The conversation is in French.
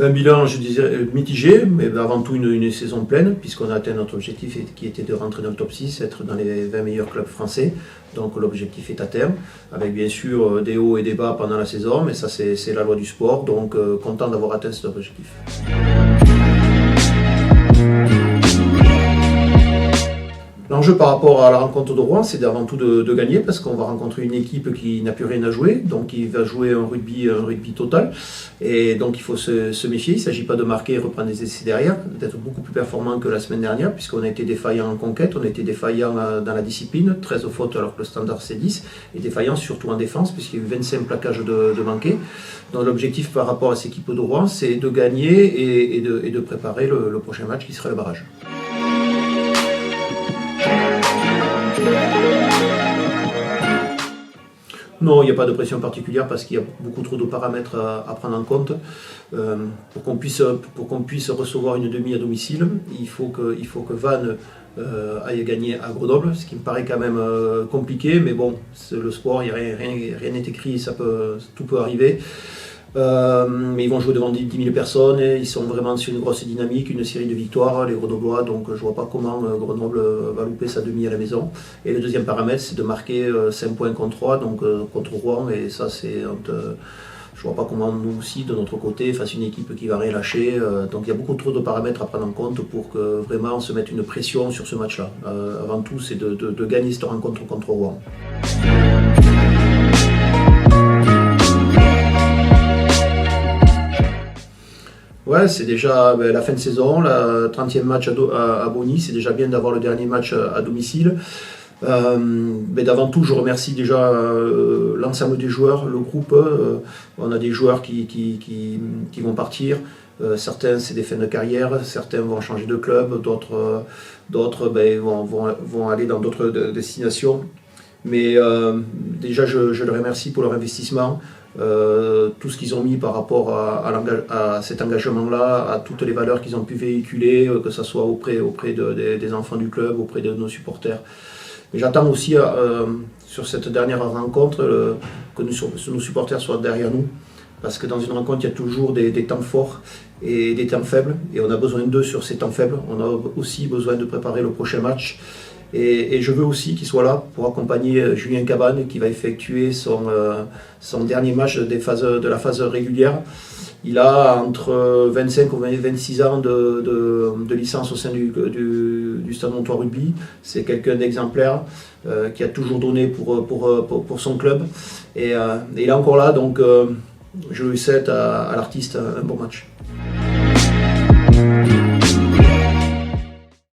Un bilan, je disais, mitigé, mais avant tout une saison pleine, puisqu'on a atteint notre objectif qui était de rentrer dans le top 6, être dans les 20 meilleurs clubs français. Donc l'objectif est à terme, avec bien sûr des hauts et des bas pendant la saison, mais ça c'est la loi du sport, donc content d'avoir atteint cet objectif. L'enjeu par rapport à la rencontre de Rouen, c'est avant tout de gagner, parce qu'on va rencontrer une équipe qui n'a plus rien à jouer, donc qui va jouer un rugby total. Et donc il faut se méfier, il ne s'agit pas de marquer et reprendre des essais derrière, d'être beaucoup plus performant que la semaine dernière, puisqu'on a été défaillant en conquête, on a été défaillant dans la discipline, 13 fautes alors que le standard c'est 10, et défaillant surtout en défense, puisqu'il y a eu 25 plaquages de manqués. Donc l'objectif par rapport à cette équipe de Rouen, c'est de gagner et de préparer le prochain match qui sera le barrage. Non, il n'y a pas de pression particulière parce qu'il y a beaucoup trop de paramètres à prendre en compte. Pour qu'on puisse recevoir une demi à domicile, il faut que Vannes aille gagner à Grenoble, ce qui me paraît quand même compliqué, mais bon, c'est le sport, rien n'est écrit, tout peut arriver. Mais ils vont jouer devant 10 000 personnes, ils sont vraiment sur une grosse dynamique, une série de victoires, les Grenoblois, donc je ne vois pas comment Grenoble va louper sa demi à la maison. Et le deuxième paramètre, c'est de marquer 5 points contre 3, donc contre Rouen, et ça c'est... je ne vois pas comment nous aussi, de notre côté, face une équipe qui va rien lâcher. Donc il y a beaucoup trop de paramètres à prendre en compte pour que vraiment on se mette une pression sur ce match-là. Avant tout, c'est de gagner cette rencontre contre Rouen. Ouais, c'est déjà la fin de saison, le 30e match à Bonny, c'est déjà bien d'avoir le dernier match à domicile. Mais d'avant tout, je remercie déjà l'ensemble des joueurs, le groupe. On a des joueurs qui vont partir. Certains, c'est des fins de carrière, certains vont changer de club, d'autres vont aller dans d'autres destinations. Mais déjà, je les remercie pour leur investissement. Tout ce qu'ils ont mis par rapport à cet engagement-là, à toutes les valeurs qu'ils ont pu véhiculer, que ce soit auprès des enfants du club, auprès de nos supporters. Mais j'attends aussi sur cette dernière rencontre que nos supporters soient derrière nous, parce que dans une rencontre, il y a toujours des temps forts et des temps faibles, et on a besoin d'eux sur ces temps faibles. On a aussi besoin de préparer le prochain match. Et je veux aussi qu'il soit là pour accompagner Julien Cabane qui va effectuer son dernier match de la phase régulière. Il a entre 25 et 26 ans de licence au sein du Stade Montois Rugby. C'est quelqu'un d'exemplaire qui a toujours donné pour son club. Et il est encore là, donc je lui souhaite à l'artiste un bon match.